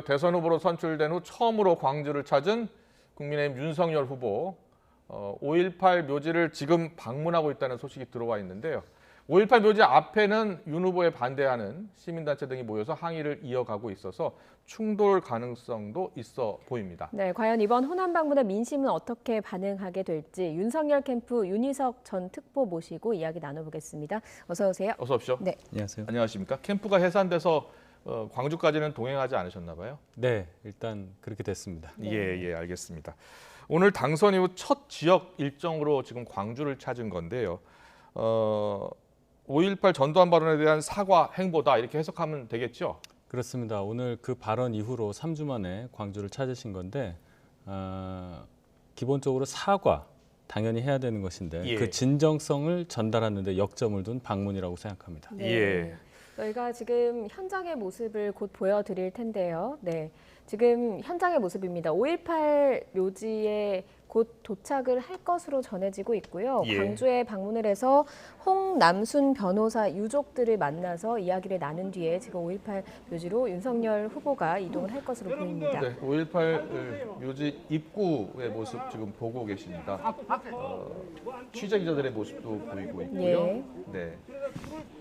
대선 후보로 선출된 후 처음으로 광주를 찾은 국민의힘 윤석열 후보 5.18 묘지를 지금 방문하고 있다는 소식이 들어와 있는데요. 5.18 묘지 앞에는 윤 후보에 반대하는 시민단체 등이 모여서 항의를 이어가고 있어서 충돌 가능성도 있어 보입니다. 네, 과연 이번 호남 방문의 민심은 어떻게 반응하게 될지 윤석열 캠프 윤희석 전 특보 모시고 이야기 나눠보겠습니다. 어서 오세요. 어서 오십시오. 네. 안녕하세요. 안녕하십니까. 캠프가 해산돼서 광주까지는 동행하지 않으셨나 봐요. 네, 일단 그렇게 됐습니다. 예, 알겠습니다. 오늘 당선 이후 첫 지역 일정으로 지금 광주를 찾은 건데요. 5.18 전두환 발언에 대한 사과 행보다 이렇게 해석하면 되겠죠? 그렇습니다. 오늘 그 발언 이후로 3주 만에 광주를 찾으신 건데 기본적으로 사과 당연히 해야 되는 것인데 예. 그 진정성을 전달하는 데 역점을 둔 방문이라고 생각합니다. 네. 예. 저희가 지금 현장의 모습을 곧 보여드릴 텐데요. 네, 지금 현장의 모습입니다. 5.18 묘지에 곧 도착을 할 것으로 전해지고 있고요. 예. 광주에 방문을 해서 홍남순 변호사 유족들을 만나서 이야기를 나눈 뒤에 지금 5.18 묘지로 윤석열 후보가 이동을 할 것으로 보입니다. 네, 5.18 묘지 입구의 모습 지금 보고 계십니다. 취재 기자들의 모습도 보이고 있고요. 예. 네,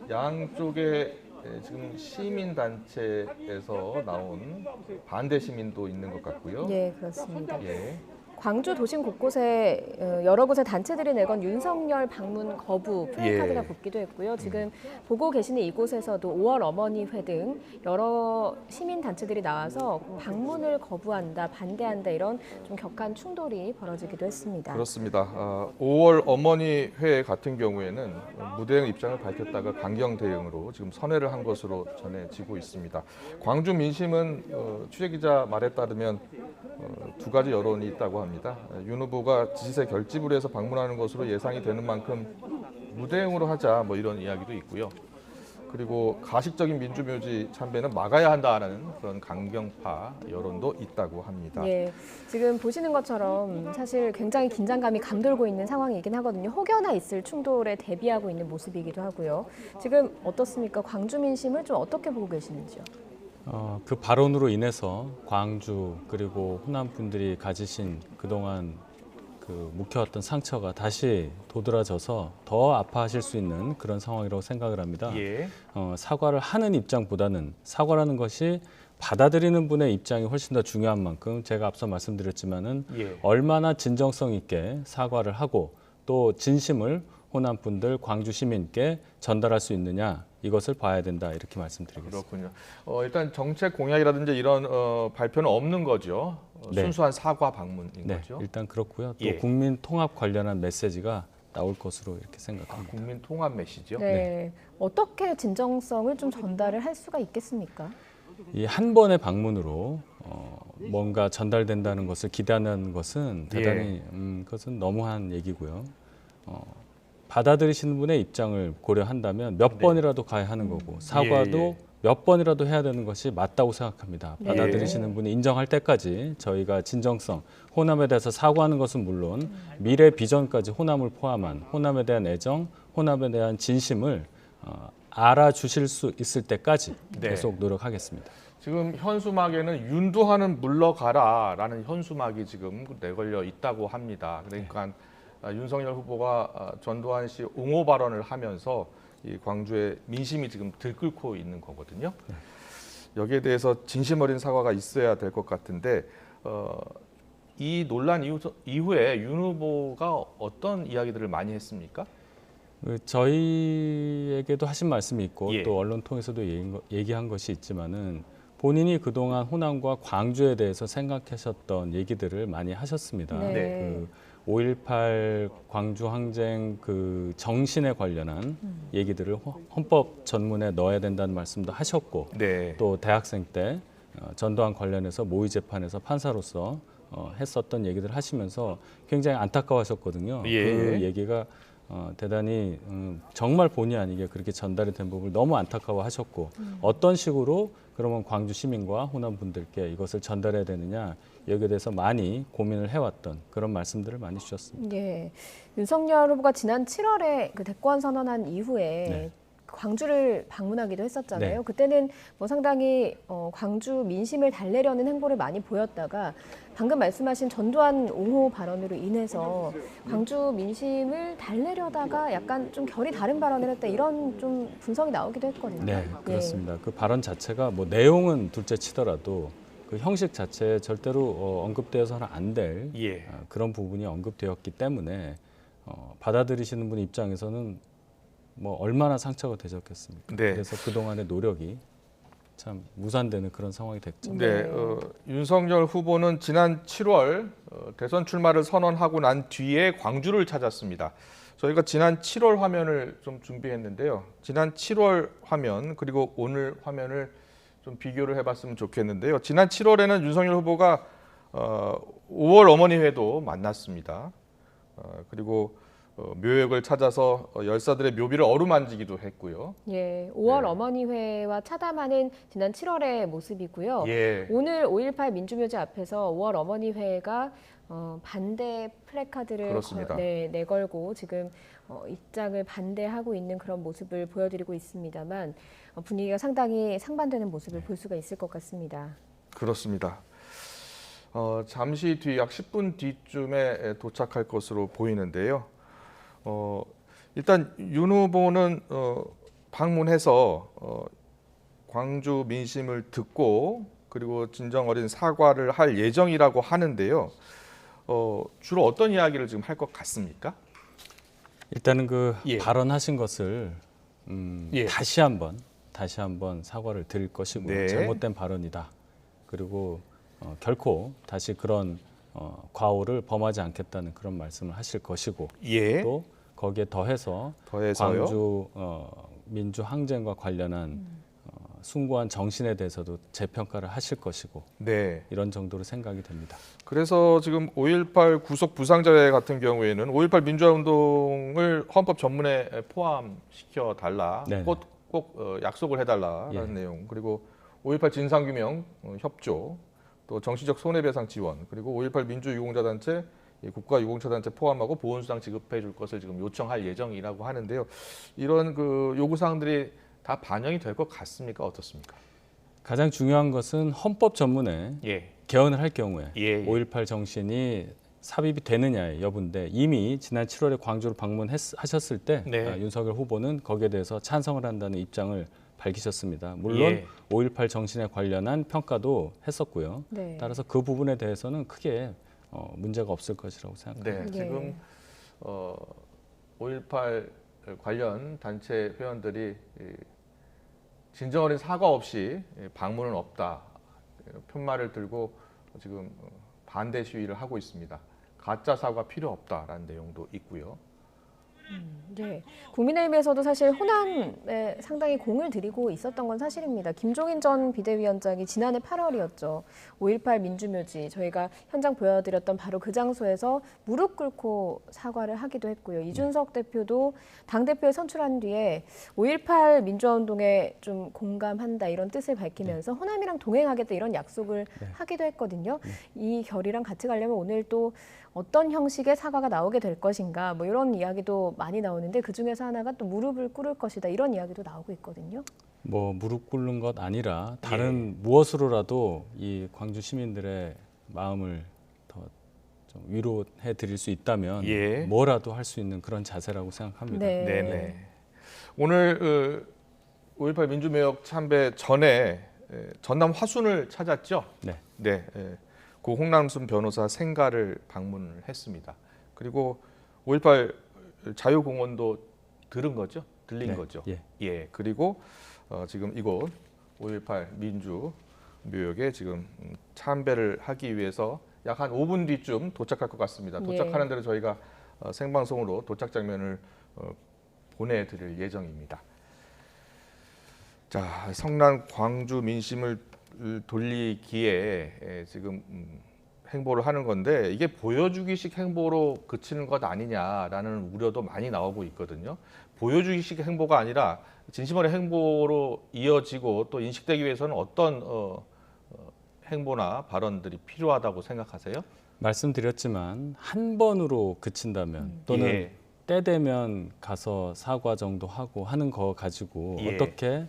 양쪽에 지금 시민단체에서 나온 반대 시민도 있는 것 같고요. 네, 그렇습니다. 예. 광주 도심 곳곳에 여러 곳의 단체들이 내건 윤석열 방문 거부 플래카드가 예. 붙기도 했고요. 지금 보고 계시는 이곳에서도 5월 어머니 회 등 여러 시민 단체들이 나와서 방문을 거부한다, 반대한다 이런 좀 격한 충돌이 벌어지기도 했습니다. 그렇습니다. 5월 어머니 회 같은 경우에는 무대응 입장을 밝혔다가 강경 대응으로 지금 선회를 한 것으로 전해지고 있습니다. 광주 민심은 취재 기자 말에 따르면 두 가지 여론이 있다고 합니다. 윤 후보가 지지세 결집을 해서 방문하는 것으로 예상이 되는 만큼 무대응으로 하자 뭐 이런 이야기도 있고요. 그리고 가식적인 민주묘지 참배는 막아야 한다는 그런 강경파 여론도 있다고 합니다. 예, 지금 보시는 것처럼 사실 굉장히 긴장감이 감돌고 있는 상황이긴 하거든요. 혹여나 있을 충돌에 대비하고 있는 모습이기도 하고요. 지금 어떻습니까? 광주 민심을 좀 어떻게 보고 계시는지요? 그 발언으로 인해서 광주 그리고 호남 분들이 가지신 그동안 그 묵혀왔던 상처가 다시 도드라져서 더 아파하실 수 있는 그런 상황이라고 생각을 합니다. 예. 사과를 하는 입장보다는 사과라는 것이 받아들이는 분의 입장이 훨씬 더 중요한 만큼 제가 앞서 말씀드렸지만은 예. 얼마나 진정성 있게 사과를 하고 또 진심을 호남 분들, 광주 시민께 전달할 수 있느냐 이것을 봐야 된다 이렇게 말씀드리겠습니다. 그렇군요. 일단 정책 공약이라든지 이런 발표는 없는 거죠. 네. 순수한 사과 방문인 네, 거죠. 일단 그렇고요. 또 예. 국민 통합 관련한 메시지가 나올 것으로 이렇게 생각합니다. 국민 통합 메시지요. 네, 어떻게 진정성을 좀 전달을 할 수가 있겠습니까? 이 한 번의 방문으로 뭔가 전달된다는 것을 기대하는 것은 대단히 그것은 너무한 얘기고요. 받아들이시는 분의 입장을 고려한다면 몇 번이라도 가야 하는 거고 사과도 예. 몇 번이라도 해야 되는 것이 맞다고 생각합니다. 네. 받아들이시는 분이 인정할 때까지 저희가 진정성, 호남에 대해서 사과하는 것은 물론 미래 비전까지 호남을 포함한 호남에 대한 애정, 호남에 대한 진심을 알아주실 수 있을 때까지 네. 계속 노력하겠습니다. 지금 현수막에는 윤두환은 물러가라라는 현수막이 지금 내걸려 있다고 합니다. 그러니까 윤석열 후보가 전두환 씨 옹호 발언을 하면서 이 광주의 민심이 지금 들끓고 있는 거거든요. 여기에 대해서 진심 어린 사과가 있어야 될 것 같은데 이 논란 이후에 윤 후보가 어떤 이야기들을 많이 했습니까? 저희에게도 하신 말씀이 있고 예. 또 언론 통해서도 얘기한 것이 있지만은 본인이 그동안 호남과 광주에 대해서 생각하셨던 얘기들을 많이 하셨습니다. 네. 5.18 광주 항쟁 그 정신에 관련한 얘기들을 헌법 전문에 넣어야 된다는 말씀도 하셨고 네. 또 대학생 때 전두환 관련해서 모의 재판에서 판사로서 했었던 얘기들 하시면서 굉장히 안타까워하셨거든요. 예. 그 얘기가 대단히 정말 본의 아니게 그렇게 전달이 된 부분을 너무 안타까워하셨고 어떤 식으로 그러면 광주 시민과 호남 분들께 이것을 전달해야 되느냐 여기에 대해서 많이 고민을 해왔던 그런 말씀들을 많이 주셨습니다. 예, 윤석열 후보가 지난 7월에 그 대권 선언한 이후에 네. 광주를 방문하기도 했었잖아요. 네. 그때는 뭐 상당히 광주 민심을 달래려는 행보를 많이 보였다가 방금 말씀하신 전두환 옹호 발언으로 인해서 광주 민심을 달래려다가 약간 좀 결이 다른 발언을 했다 이런 좀 분석이 나오기도 했거든요. 네, 예. 그렇습니다. 그 발언 자체가 뭐 내용은 둘째 치더라도 그 형식 자체에 절대로 언급되어서는 안 될 예. 그런 부분이 언급되었기 때문에 받아들이시는 분 입장에서는 뭐 얼마나 상처가 되셨겠습니까? 네. 그래서 그동안의 노력이 참 무산되는 그런 상황이 됐죠. 네, 윤석열 후보는 지난 7월 대선 출마를 선언하고 난 뒤에 광주를 찾았습니다. 저희가 지난 7월 화면을 좀 준비했는데요. 지난 7월 화면 그리고 오늘 화면을 좀 비교를 해봤으면 좋겠는데요. 지난 7월에는 윤석열 후보가 5월 어머니회도 만났습니다. 그리고 묘역을 찾아서 열사들의 묘비를 어루만지기도 했고요. 예, 5월 네. 어머니회와 차담하는 지난 7월의 모습이고요. 예, 오늘 5.18 민주묘지 앞에서 5월 어머니회가 반대 플래카드를 그렇습니다. 내걸고 지금 입장을 반대하고 있는 그런 모습을 보여드리고 있습니다만 분위기가 상당히 상반되는 모습을 볼 수가 있을 것 같습니다. 그렇습니다. 잠시 뒤 약 10분 뒤쯤에 도착할 것으로 보이는데요. 일단 윤 후보는 방문해서 광주 민심을 듣고 그리고 진정 어린 사과를 할 예정이라고 하는데요. 주로 어떤 이야기를 지금 할 것 같습니까? 일단은 그 예. 발언하신 것을 예. 다시 한번 사과를 드릴 것이고 네. 잘못된 발언이다. 그리고 결코 다시 그런 과오를 범하지 않겠다는 그런 말씀을 하실 것이고 예. 또 거기에 더해서 더해서요. 광주 민주 항쟁과 관련한 숭고한 정신에 대해서도 재평가를 하실 것이고 네. 이런 정도로 생각이 됩니다. 그래서 지금 5.18 구속 부상자회 같은 경우에는 5.18 민주화운동을 헌법 전문에 포함시켜 달라, 네. 꼭 약속을 해달라라는 예. 내용, 그리고 5.18 진상규명 협조, 또 정치적 손해배상 지원, 그리고 5.18 민주유공자단체, 국가유공자단체 포함하고 보훈수당 지급해 줄 것을 지금 요청할 예정이라고 하는데요. 이런 그 요구사항들이 다 반영이 될 것 같습니까? 어떻습니까? 가장 중요한 것은 헌법 전문에 예. 개헌을 할 경우에 예. 5.18 정신이 삽입이 되느냐의 여부인데 이미 지난 7월에 광주를 방문하셨을 때 네. 윤석열 후보는 거기에 대해서 찬성을 한다는 입장을 밝히셨습니다. 물론 예. 5.18 정신에 관련한 평가도 했었고요. 네. 따라서 그 부분에 대해서는 크게 문제가 없을 것이라고 생각합니다. 네, 예. 지금 5.18 관련 단체 회원들이 진정 어린 사과 없이 방문은 없다 편말을 들고 지금 반대 시위를 하고 있습니다. 가짜 사과 필요 없다라는 내용도 있고요. 네, 국민의힘에서도 사실 호남에 상당히 공을 들이고 있었던 건 사실입니다. 김종인 전 비대위원장이 지난해 8월이었죠. 5.18 민주묘지 저희가 현장 보여드렸던 바로 그 장소에서 무릎 꿇고 사과를 하기도 했고요. 이준석 대표도 당대표에 선출한 뒤에 5.18 민주화운동에 좀 공감한다 이런 뜻을 밝히면서 호남이랑 동행하겠다 이런 약속을 하기도 했거든요. 이 결이랑 같이 가려면 오늘 또 어떤 형식의 사과가 나오게 될 것인가 뭐 이런 이야기도 많이 나오는데 그중에서 하나가 또 무릎을 꿇을 것이다 이런 이야기도 나오고 있거든요. 뭐 무릎 꿇는 것 아니라 다른 무엇으로라도 이 광주 시민들의 마음을 더 좀 위로해 드릴 수 있다면 예. 뭐라도 할 수 있는 그런 자세라고 생각합니다. 네. 네네. 오늘 5.18 민주묘역 참배 전에 전남 화순을 찾았죠. 네. 네. 고 홍남순 변호사 생가를 방문을 했습니다. 그리고 5.18 자유공원도 들은 거죠? 들린 네. 거죠? 예. 예. 그리고 지금 이곳 5.18 민주 묘역에 지금 참배를 하기 위해서 약 한 5분 뒤쯤 도착할 것 같습니다. 도착하는 대로 저희가 생방송으로 도착 장면을 보내드릴 예정입니다. 자, 성난 광주 민심을 돌리기에 지금 행보를 하는 건데 이게 보여주기식 행보로 그치는 것 아니냐라는 우려도 많이 나오고 있거든요. 보여주기식 행보가 아니라 진심어린 행보로 이어지고 또 인식되기 위해서는 어떤 행보나 발언들이 필요하다고 생각하세요? 말씀드렸지만 한 번으로 그친다면 또는 예. 때 되면 가서 사과 정도 하고 하는 거 가지고 예. 어떻게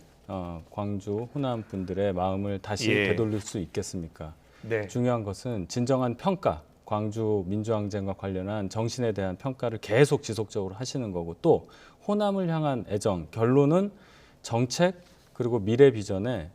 광주 호남 분들의 마음을 다시 예. 되돌릴 수 있겠습니까? 네. 중요한 것은 진정한 평가, 광주 민주항쟁과 관련한 정신에 대한 평가를 계속 지속적으로 하시는 거고 또 호남을 향한 애정, 결론은 정책 그리고 미래 비전에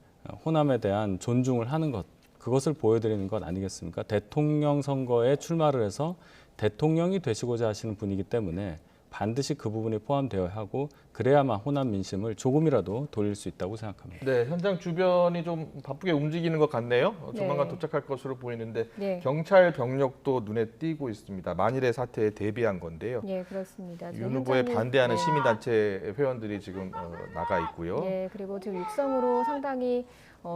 호남에 대한 존중을 하는 것, 그것을 보여드리는 것 아니겠습니까? 대통령 선거에 출마를 해서 대통령이 되시고자 하시는 분이기 때문에 반드시 그 부분이 포함되어야 하고 그래야만 호남 민심을 조금이라도 돌릴 수 있다고 생각합니다. 네, 현장 주변이 좀 바쁘게 움직이는 것 같네요. 조만간 네. 도착할 것으로 보이는데 네. 경찰 병력도 눈에 띄고 있습니다. 만일의 사태에 대비한 건데요. 예, 그렇습니다. 지금 윤 후보에 현장이- 반대하는 네. 시민단체 회원들이 지금 나가 있고요. 예, 그리고 지금 육성으로 상당히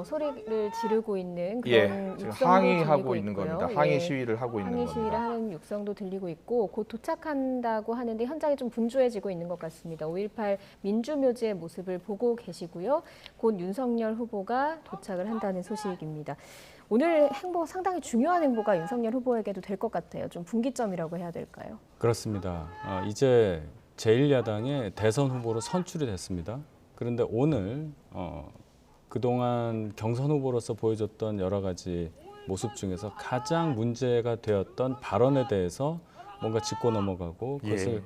소리를 지르고 있는 예, 그런 지금 육성도 항의하고 들리고 있는 있고요. 겁니다. 항의 예. 시위를 하고 있는 항의 겁니다. 시위를 하는 육성도 들리고 있고 곧 도착한다고 하는데 현장이 좀 분주해지고 있는 것 같습니다. 5.18 민주묘지의 모습을 보고 계시고요. 곧 윤석열 후보가 도착을 한다는 소식입니다. 오늘 행보 상당히 중요한 행보가 윤석열 후보에게도 될 것 같아요. 좀 분기점이라고 해야 될까요? 그렇습니다. 이제 제1야당의 대선 후보로 선출이 됐습니다. 그런데 오늘 그동안 경선 후보로서 보여줬던 여러 가지 모습 중에서 가장 문제가 되었던 발언에 대해서 뭔가 짚고 넘어가고 그것을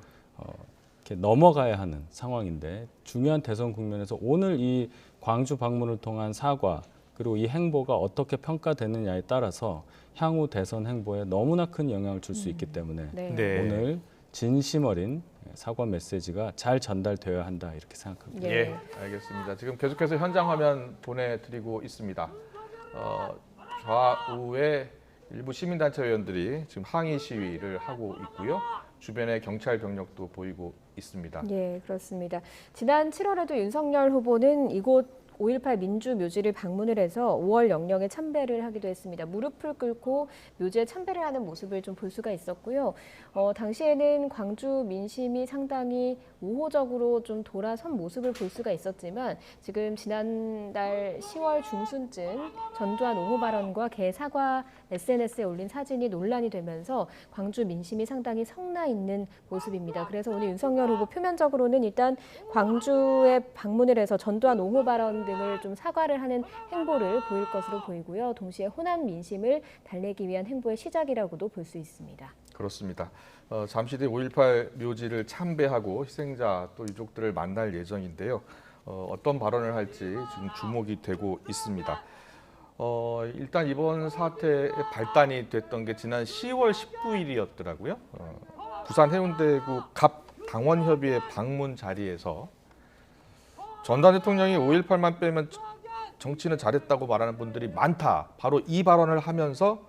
이렇게 넘어가야 하는 상황인데 중요한 대선 국면에서 오늘 이 광주 방문을 통한 사과 그리고 이 행보가 어떻게 평가되느냐에 따라서 향후 대선 행보에 너무나 큰 영향을 줄 수 있기 때문에 네. 네. 오늘 진심 어린 사과 메시지가 잘 전달되어야 한다 이렇게 생각합니다. 예. 예, 알겠습니다. 지금 계속해서 현장 화면 보내드리고 있습니다. 좌우에 일부 시민단체 회원들이 지금 항의 시위를 하고 있고요. 주변에 경찰 병력도 보이고 있습니다. 예, 그렇습니다. 지난 7월에도 윤석열 후보는 이곳 5.18 민주묘지를 방문을 해서 5월 영령에 참배를 하기도 했습니다. 무릎을 꿇고 묘지에 참배를 하는 모습을 좀 볼 수가 있었고요. 당시에는 광주 민심이 상당히 우호적으로 좀 돌아선 모습을 볼 수가 있었지만 지금 지난달 10월 중순쯤 전두환 옹호 발언과 개 사과 SNS에 올린 사진이 논란이 되면서 광주 민심이 상당히 성나 있는 모습입니다. 그래서 오늘 윤석열 후보 표면적으로는 일단 광주에 방문을 해서 전두환 옹호 발언 등을 좀 사과를 하는 행보를 보일 것으로 보이고요. 동시에 호남 민심을 달래기 위한 행보의 시작이라고도 볼 수 있습니다. 그렇습니다. 잠시 뒤 5.18 묘지를 참배하고 희생자 또 유족들을 만날 예정인데요. 어떤 발언을 할지 지금 주목이 되고 있습니다. 일단 이번 사태의 발단이 됐던 게 지난 10월 19일이었더라고요. 부산 해운대구 갑 당원협의회 방문 자리에서 전두환 대통령이 5.18만 빼면 정치는 잘했다고 말하는 분들이 많다. 바로 이 발언을 하면서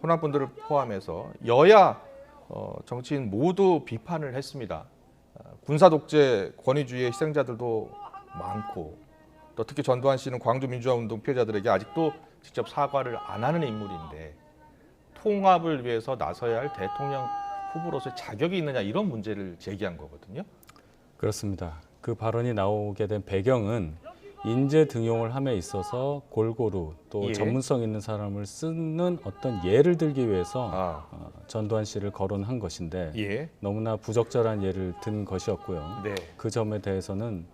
호남 분들을 포함해서 여야 정치인 모두 비판을 했습니다. 군사 독재 권위주의의 희생자들도 많고 또 특히 전두환 씨는 광주 민주화 운동 피해자들에게 아직도 직접 사과를 안 하는 인물인데 통합을 위해서 나서야 할 대통령 후보로서의 자격이 있느냐 이런 문제를 제기한 거거든요. 그렇습니다. 그 발언이 나오게 된 배경은 인재 등용을 함에 있어서 골고루 또 예. 전문성 있는 사람을 쓰는 어떤 예를 들기 위해서 전두환 씨를 거론한 것인데 예, 너무나 부적절한 예를 든 것이었고요. 네, 그 점에 대해서는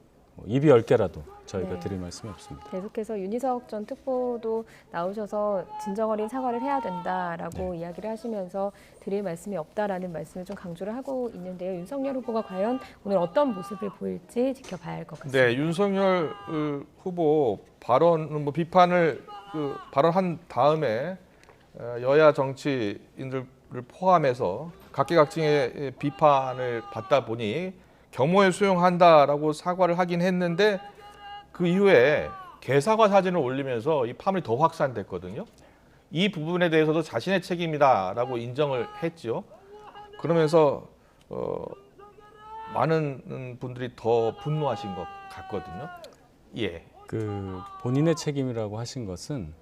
입이 10개라도 저희가 네. 드릴 말씀이 없습니다. 계속해서 윤희석 전 특보도 나오셔서 진정어린 사과를 해야 된다라고 이야기를 하시면서 드릴 말씀이 없다라는 말씀을 좀 강조를 하고 있는데요. 윤석열 후보가 과연 오늘 어떤 모습을 보일지 지켜봐야 할 것 같습니다. 네, 윤석열 후보 발언 비판을 발언한 다음에 여야 정치인들을 포함해서 각계각층의 비판을 받다 보니 겸허에 수용한다라고 사과를 하긴 했는데 그 이후에 개사과 사진을 올리면서 이 파문이 더 확산됐거든요. 이 부분에 대해서도 자신의 책임이다라고 인정을 했죠. 그러면서 많은 분들이 더 분노하신 것 같거든요. 예. 그 본인의 책임이라고 하신 것은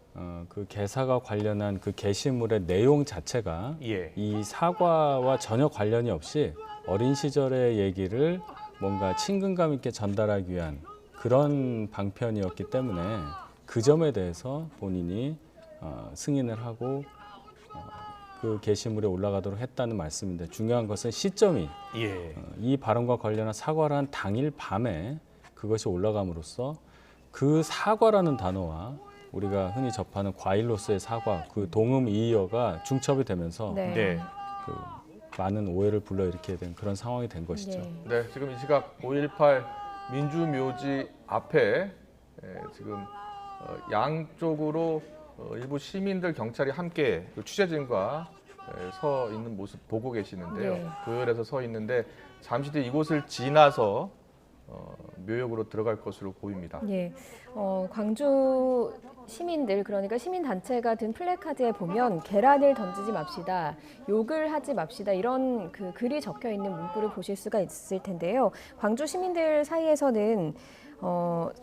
그 개사가 관련한 그 게시물의 내용 자체가 예. 이 사과와 전혀 관련이 없이 어린 시절의 얘기를 뭔가 친근감 있게 전달하기 위한 그런 방편이었기 때문에 그 점에 대해서 본인이 승인을 하고 그 게시물에 올라가도록 했다는 말씀인데 중요한 것은 시점이 예. 이 발언과 관련한 사과를 한 당일 밤에 그것이 올라감으로써 그 사과라는 단어와 우리가 흔히 접하는 과일로서의 사과, 그 동음 이의어가 중첩이 되면서 네. 네. 그 많은 오해를 불러일으키게 된 그런 상황이 된 것이죠. 네. 네, 지금 이 시각 5.18 민주묘지 앞에 지금 양쪽으로 일부 시민들, 경찰이 함께 취재진과 서 있는 모습 보고 계시는데요. 네. 교열해서 서 있는데 잠시 뒤 이곳을 지나서 묘역으로 들어갈 것으로 보입니다. 예, 광주 시민들 그러니까 시민단체가 든 플래카드에 보면 계란을 던지지 맙시다, 욕을 하지 맙시다 이런 그 글이 적혀 있는 문구를 보실 수가 있을 텐데요. 광주 시민들 사이에서는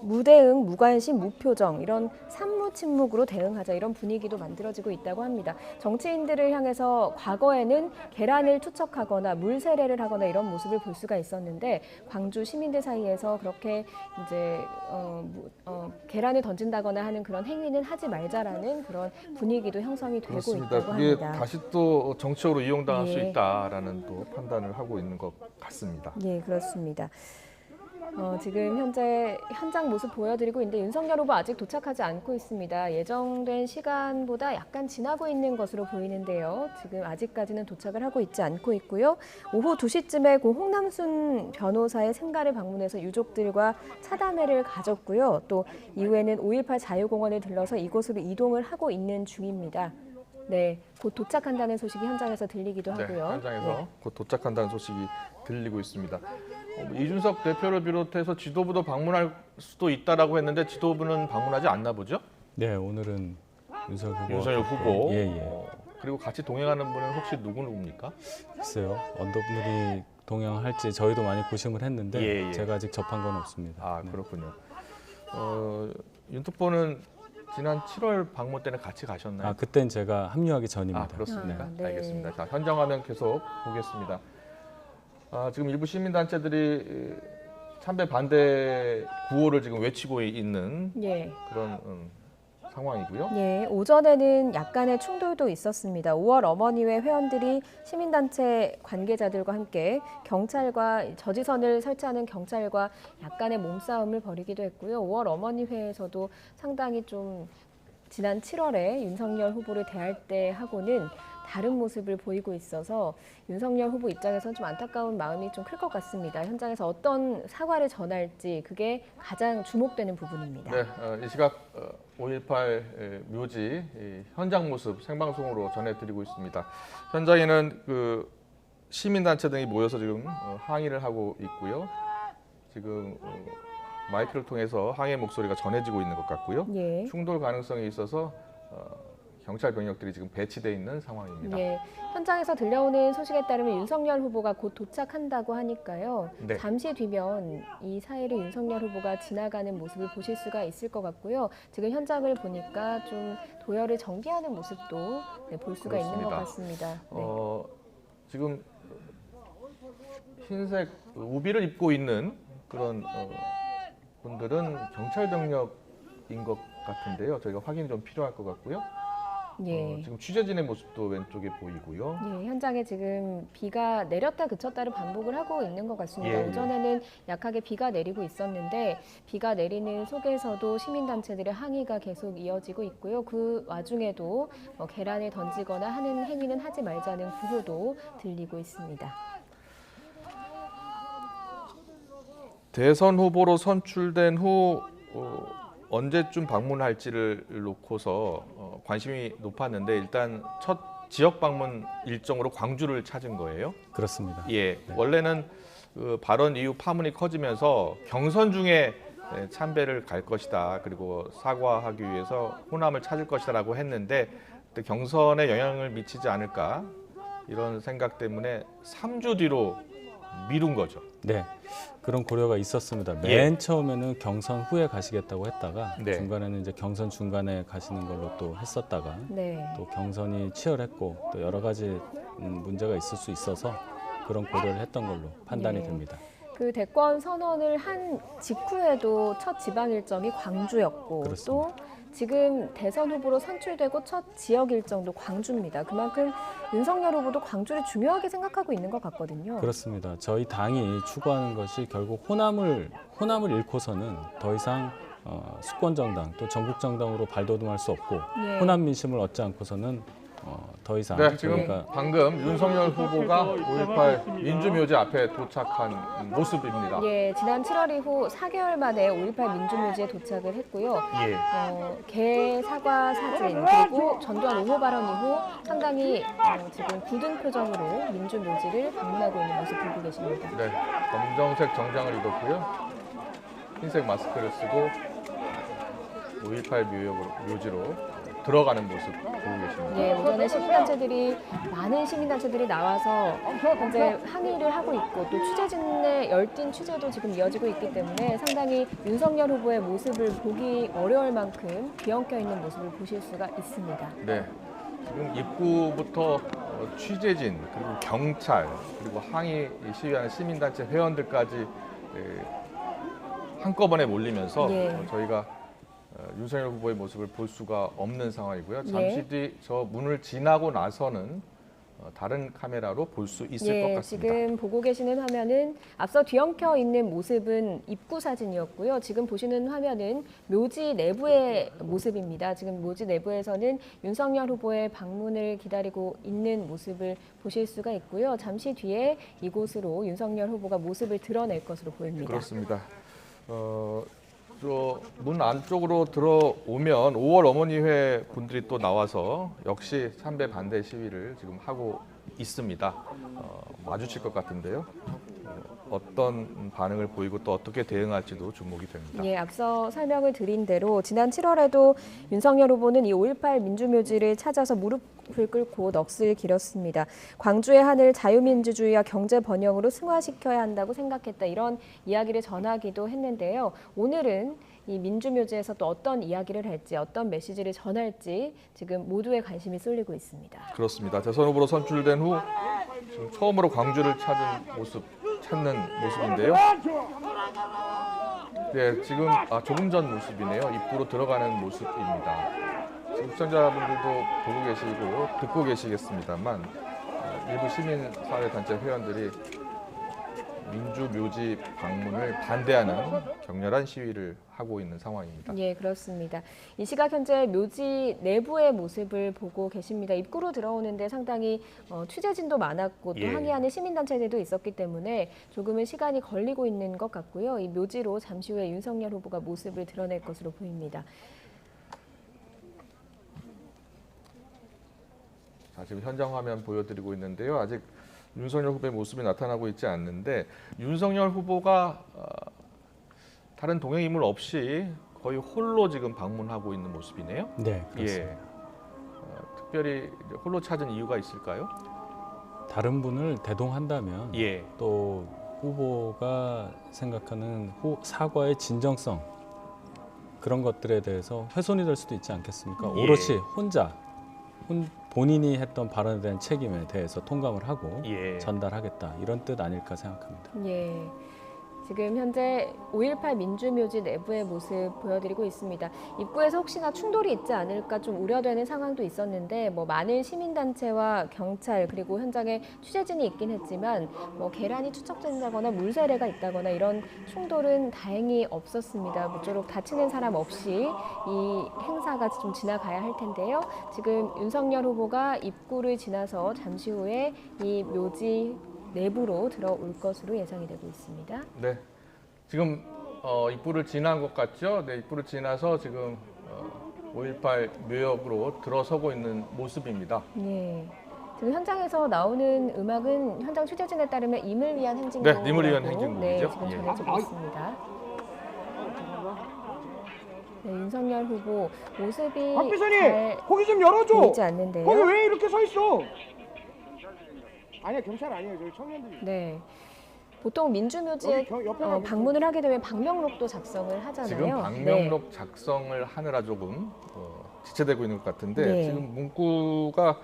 무대응, 무관심, 무표정 이런 산무침묵으로 대응하자 이런 분위기도 만들어지고 있다고 합니다. 정치인들을 향해서 과거에는 계란을 투척하거나 물세례를 하거나 이런 모습을 볼 수가 있었는데 광주 시민들 사이에서 그렇게 이제 계란을 던진다거나 하는 그런 행위는 하지 말자라는 그런 분위기도 형성이 되고 그렇습니다. 있다고 그게 합니다. 다시 또 정치적으로 이용당할 수 예. 있다라는 또 판단을 하고 있는 것 같습니다. 예, 그렇습니다. 지금 현재 현장 모습 보여드리고 있는데 윤석열 후보 아직 도착하지 않고 있습니다. 예정된 시간보다 약간 지나고 있는 것으로 보이는데요. 지금 아직까지는 도착을 하고 있지 않고 있고요. 오후 2시쯤에 고 홍남순 변호사의 생가를 방문해서 유족들과 차담회를 가졌고요. 또 이후에는 5.18 자유공원을 들러서 이곳으로 이동을 하고 있는 중입니다. 네, 곧 도착한다는 소식이 현장에서 들리기도 네, 하고요. 현장에서 네. 곧 도착한다는 소식이 들리고 있습니다. 이준석 대표를 비롯해서 지도부도 방문할 수도 있다라고 했는데 지도부는 방문하지 않나 보죠? 네, 오늘은 윤석열 후보. 예. 그리고 같이 동행하는 분은 혹시 누구입니까? 글쎄요, 어떤 분이 동행할지 저희도 많이 고심을 했는데 예. 제가 아직 접한 건 없습니다. 아, 네. 그렇군요. 윤특보는 지난 7월 방문 때는 같이 가셨나요? 아, 그땐 제가 합류하기 전입니다. 아, 그렇습니까? 아, 네. 알겠습니다. 자, 현장 화면 계속 보겠습니다. 지금 일부 시민단체들이 참배 반대 구호를 지금 외치고 있는 예. 그런 상황이고요. 예, 오전에는 약간의 충돌도 있었습니다. 5월 어머니회 회원들이 시민단체 관계자들과 함께 경찰과 저지선을 설치하는 경찰과 약간의 몸싸움을 벌이기도 했고요. 5월 어머니회에서도 상당히 좀 지난 7월에 윤석열 후보를 대할 때 하고는 다른 모습을 보이고 있어서 윤석열 후보 입장에서는 좀 안타까운 마음이 좀 클 것 같습니다. 현장에서 어떤 사과를 전할지 그게 가장 주목되는 부분입니다. 네, 이 시각 5.18 묘지 현장 모습 생방송으로 전해드리고 있습니다. 현장에는 그 시민단체 등이 모여서 지금 항의를 하고 있고요. 지금 마이크를 통해서 항의 목소리가 전해지고 있는 것 같고요. 예. 충돌 가능성이 있어서 경찰 병력들이 지금 배치돼 있는 상황입니다. 예, 현장에서 들려오는 소식에 따르면 윤석열 후보가 곧 도착한다고 하니까요. 네. 잠시 뒤면 이 사이를 윤석열 후보가 지나가는 모습을 보실 수가 있을 것 같고요. 지금 현장을 보니까 좀 도열을 정비하는 모습도 볼 수가 있는 것 그렇습니다. 같습니다. 네. 지금 흰색 우비를 입고 있는 그런 분들은 경찰 병력인 것 같은데요. 저희가 확인이 좀 필요할 것 같고요. 예. 지금 취재진의 모습도 왼쪽에 보이고요. 예, 현장에 지금 비가 내렸다 그쳤다를 반복을 하고 있는 것 같습니다. 예. 오전에는 약하게 비가 내리고 있었는데 비가 내리는 속에서도 시민단체들의 항의가 계속 이어지고 있고요. 그 와중에도 계란을 던지거나 하는 행위는 하지 말자는 구호도 들리고 있습니다. 대선 후보로 선출된 후 언제쯤 방문할지를 놓고서 관심이 높았는데 일단 첫 지역 방문 일정으로 광주를 찾은 거예요. 그렇습니다. 예, 원래는 그 발언 이후 파문이 커지면서 경선 중에 참배를 갈 것이다. 그리고 사과하기 위해서 호남을 찾을 것이다라고 했는데 또 경선에 영향을 미치지 않을까 이런 생각 때문에 3주 뒤로 미룬 거죠. 네, 그런 고려가 있었습니다. 예. 맨 처음에는 경선 후에 가시겠다고 했다가 네. 중간에는 이제 경선 중간에 가시는 걸로 또 했었다가 네. 또 경선이 치열했고 또 여러 가지 문제가 있을 수 있어서 그런 고려를 했던 걸로 판단이 네. 됩니다. 그 대권 선언을 한 직후에도 첫 지방 일정이 광주였고 그렇습니다. 또 지금 대선 후보로 선출되고 첫 지역 일정도 광주입니다. 그만큼 윤석열 후보도 광주를 중요하게 생각하고 있는 것 같거든요. 그렇습니다. 저희 당이 추구하는 것이 결국 호남을 잃고서는 더 이상 수권 정당 또 전국 정당으로 발돋움할 수 없고 예. 호남 민심을 얻지 않고서는 더 이상 네, 지금 저희가 방금 윤석열 후보가 5.18 민주묘지 앞에 도착한 모습입니다. 예, 지난 7월 이후 4개월 만에 5.18 민주묘지에 도착을 했고요. 예. 개 사과 사진 그리고 전두환 옹호 발언 이후 상당히 지금 굳은 표정으로 민주묘지를 방문하고 있는 모습 보고 계십니다. 네, 검정색 정장을 입었고요. 흰색 마스크를 쓰고 5.18 묘지로 들어가는 모습 보고 계십니다. 예, 오전에 많은 시민단체들이 나와서 현재 항의를 하고 있고 또 취재진의 열띤 취재도 지금 이어지고 있기 때문에 상당히 윤석열 후보의 모습을 보기 어려울 만큼 뒤엉켜 있는 모습을 보실 수가 있습니다. 네, 지금 입구부터 취재진 그리고 경찰 그리고 항의 시위하는 시민단체 회원들까지 한꺼번에 몰리면서 예. 저희가 윤석열 후보의 모습을 볼 수가 없는 상황이고요. 예. 잠시 뒤 저 문을 지나고 나서는 다른 카메라로 볼 수 있을 것 같습니다. 지금 보고 계시는 화면은 앞서 뒤엉켜 있는 모습은 입구 사진이었고요. 지금 보시는 화면은 묘지 내부의 모습입니다. 지금 묘지 내부에서는 윤석열 후보의 방문을 기다리고 있는 모습을 보실 수가 있고요. 잠시 뒤에 이곳으로 윤석열 후보가 모습을 드러낼 것으로 보입니다. 그렇습니다. 문 안쪽으로 들어오면 5월 어머니회 분들이 또 나와서 역시 참배 반대 시위를 지금 하고 있습니다. 마주칠 것 같은데요. 어떤 반응을 보이고 또 어떻게 대응할지도 주목이 됩니다. 예, 앞서 설명을 드린 대로 지난 7월에도 윤석열 후보는 이 5.18 민주묘지를 찾아서 무릎을 꿇고 넋을 기렸습니다. 광주의 하늘 자유민주주의와 경제 번영으로 승화시켜야 한다고 생각했다. 이런 이야기를 전하기도 했는데요. 오늘은 이 민주묘지에서 또 어떤 이야기를 할지, 어떤 메시지를 전할지 지금 모두의 관심이 쏠리고 있습니다. 그렇습니다. 대선 후보로 선출된 후 지금 처음으로 광주를 찾는 모습인데요. 네, 지금 조금 전 모습이네요. 입구로 들어가는 모습입니다. 지금 시청자분들도 보고 계시고 듣고 계시겠습니다만 일부 시민사회단체 회원들이 민주묘지 방문을 반대하는 격렬한 시위를 하고 있는 상황입니다. 예, 그렇습니다. 이 시각 현재 묘지 내부의 모습을 보고 계십니다. 입구로 들어오는데 상당히 취재진도 많았고 또 예. 항의하는 시민단체들도 있었기 때문에 조금은 시간이 걸리고 있는 것 같고요. 이 묘지로 잠시 후에 윤석열 후보가 모습을 드러낼 것으로 보입니다. 자, 지금 현장 화면 보여드리고 있는데요. 아직 윤석열 후보의 모습이 나타나고 있지 않는데 윤석열 후보가 다른 동행인물 없이 거의 홀로 지금 방문하고 있는 모습이네요. 네, 그렇습니다. 예. 특별히 홀로 찾은 이유가 있을까요? 다른 분을 대동한다면 예. 또 후보가 생각하는 사과의 진정성 그런 것들에 대해서 훼손이 될 수도 있지 않겠습니까? 예. 오롯이 본인이 했던 발언에 대한 책임에 대해서 통감을 하고 예. 전달하겠다 이런 뜻 아닐까 생각합니다. 예. 지금 현재 5.18 민주묘지 내부의 모습 보여드리고 있습니다. 입구에서 혹시나 충돌이 있지 않을까 좀 우려되는 상황도 있었는데 많은 시민단체와 경찰 그리고 현장에 취재진이 있긴 했지만 계란이 추적된다거나 물세례가 있다거나 이런 충돌은 다행히 없었습니다. 모쪼록 다치는 사람 없이 이 행사가 좀 지나가야 할 텐데요. 지금 윤석열 후보가 입구를 지나서 잠시 후에 이 묘지 내부로 들어올 것으로 예상이 되고 있습니다. 네. 지금 입구를 지난 것 같죠? 네, 입구를 지나서 지금 5.18 묘역으로 들어서고 있는 모습입니다. 네. 지금 현장에서 나오는 음악은 현장 취재진에 따르면 임을 위한 행진곡. 네, 임을 위한 행진곡이죠. 네, 지금 예. 전해지고 있습니다. 네, 윤석열 후보 모습이 박 비서님, 잘 거기 좀 열어줘. 보이지 않는데요. 거기 왜 이렇게 서 있어? 아니야, 경찰 아니에요. 저기 청년들이. 네. 보통 민주묘지에 여기 옆에 가고 방문을 하게 되면 방명록도 작성을 하잖아요. 지금 방명록 작성을 하느라 조금 지체되고 있는 것 같은데 네. 지금 문구가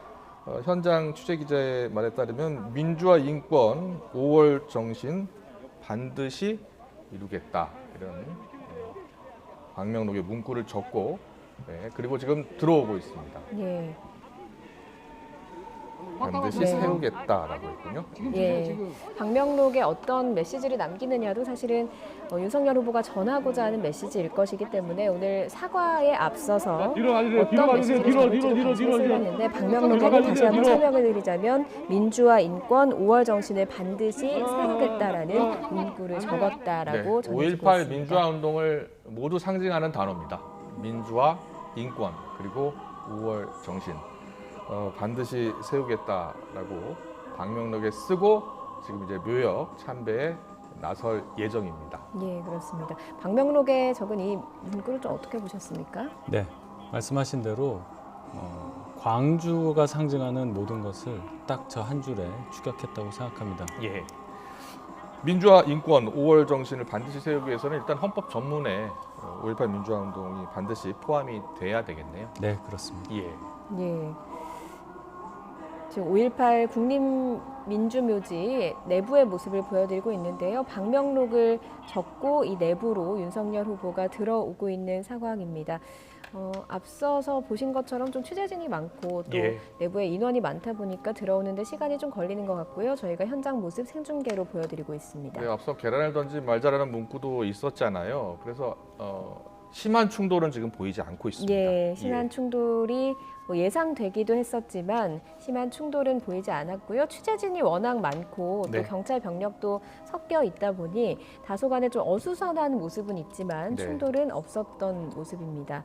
현장 취재 기자의 말에 따르면 민주화 인권 5월 정신 반드시 이루겠다 이런 방명록에 문구를 적고 네, 그리고 지금 들어오고 있습니다. 예. 반드시 네. 세우겠다라고 했군요. 예, 방명록에 어떤 메시지를 남기느냐도 사실은 윤석열 후보가 전하고자 하는 메시지일 것이기 때문에 오늘 사과에 앞서서 어떤 메시지를 전할지도 관심이 쏠렸는데 방명록에는 다시 한번 설명을 드리자면 민주화 인권 5월 정신을 반드시 세우겠다라는 문구를 적었다라고 전해지고 5.18 있습니다. 민주화 운동을 모두 상징하는 단어입니다. 민주화, 인권, 그리고 5월 정신. 반드시 세우겠다라고 방명록에 쓰고 지금 이제 묘역 참배에 나설 예정입니다. 예, 그렇습니다. 방명록에 적은 이 문구를 좀 어떻게 보셨습니까? 네, 말씀하신 대로 광주가 상징하는 모든 것을 딱 저 한 줄에 축약했다고 생각합니다. 예. 민주화, 인권, 5월 정신을 반드시 세우기 위해서는 일단 헌법 전문에 5.18 민주화 운동이 반드시 포함이 돼야 되겠네요. 네, 그렇습니다. 예. 예. 지금 5.18 국립민주묘지 내부의 모습을 보여드리고 있는데요. 방명록을 적고 이 내부로 윤석열 후보가 들어오고 있는 상황입니다. 앞서서 보신 것처럼 좀 취재진이 많고 또 예. 내부에 인원이 많다 보니까 들어오는데 시간이 좀 걸리는 것 같고요. 저희가 현장 모습 생중계로 보여드리고 있습니다. 네, 앞서 계란을 던지 말자라는 문구도 있었잖아요. 그래서 심한 충돌은 지금 보이지 않고 있습니다. 예, 심한 충돌이 예상되기도 했었지만 심한 충돌은 보이지 않았고요. 취재진이 워낙 많고 또 네. 경찰 병력도 섞여 있다 보니 다소간에 좀 어수선한 모습은 있지만 네. 충돌은 없었던 모습입니다.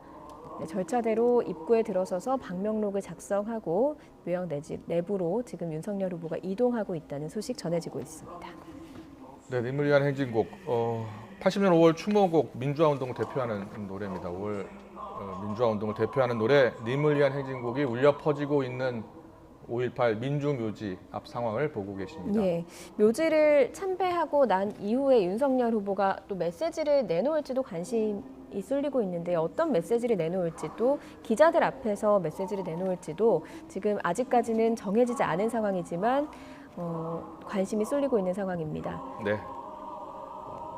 네, 절차대로 입구에 들어서서 방명록을 작성하고 묘역 내부로 지금 윤석열 후보가 이동하고 있다는 소식 전해지고 있습니다. 네, 님을 위한 행진곡. 80년 5월 추모곡 민주화 운동을 대표하는 노래입니다. 5월 민주화 운동을 대표하는 노래 님을 위한 행진곡이 울려 퍼지고 있는 5.18 민주묘지 앞 상황을 보고 계십니다. 예, 묘지를 참배하고 난 이후에 윤석열 후보가 또 메시지를 내놓을지도 관심이 쏠리고 있는데 어떤 메시지를 내놓을지도 기자들 앞에서 메시지를 내놓을지도 지금 아직까지는 정해지지 않은 상황이지만 관심이 쏠리고 있는 상황입니다. 네.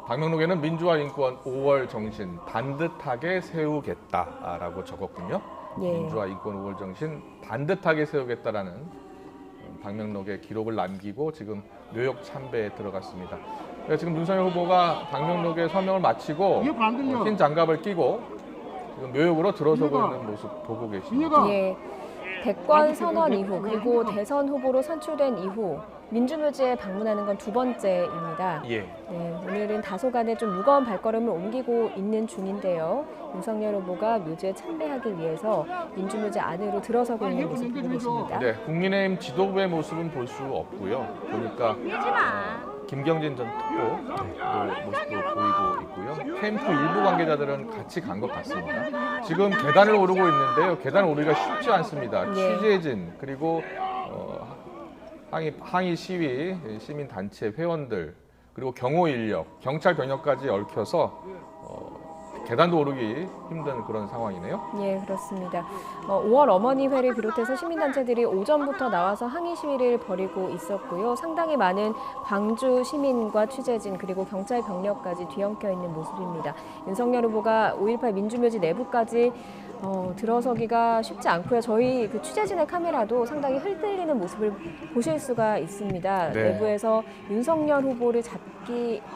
방명록에는 민주화 인권 5월 정신 반듯하게 세우겠다라고 적었군요. 예. 민주화 인권 5월 정신 반듯하게 세우겠다라는 방명록에 기록을 남기고 지금 묘역 참배에 들어갔습니다. 지금 윤석열 후보가 방명록에 서명을 마치고 이게 안 들려. 흰 장갑을 끼고 지금 묘역으로 들어서고 민혁아. 있는 모습 보고 계십니다. 민혁아. 예, 대권 선언 이후 그리고 대선 후보로 선출된 이후 민주묘지에 방문하는 건 두 번째입니다. 예. 네, 오늘은 다소간에 좀 무거운 발걸음을 옮기고 있는 중인데요. 윤석열 후보가 묘지에 참배하기 위해서 민주묘지 안으로 들어서고 있는 모습 보고 계십니다. 네, 국민의힘 지도부의 모습은 볼 수 없고요. 보니까 김경진 전 특보의 모습도 보이고 있고요. 캠프 일부 관계자들은 같이 간 것 같습니다. 지금 계단을 오르고 있는데요. 계단을 오르기가 쉽지 않습니다. 네. 취재진 그리고 항의 시위 시민 단체 회원들 그리고 경호 인력, 경찰 병력까지 얽혀서 계단도 오르기 힘든 그런 상황이네요. 예, 그렇습니다. 5월 어머니회를 비롯해서 시민단체들이 오전부터 나와서 항의 시위를 벌이고 있었고요. 상당히 많은 광주 시민과 취재진 그리고 경찰 병력까지 뒤엉켜 있는 모습입니다. 윤석열 후보가 5.18 민주묘지 내부까지 들어서기가 쉽지 않고요. 저희 그 취재진의 카메라도 상당히 흔들리는 모습을 보실 수가 있습니다. 네. 내부에서 윤석열 후보를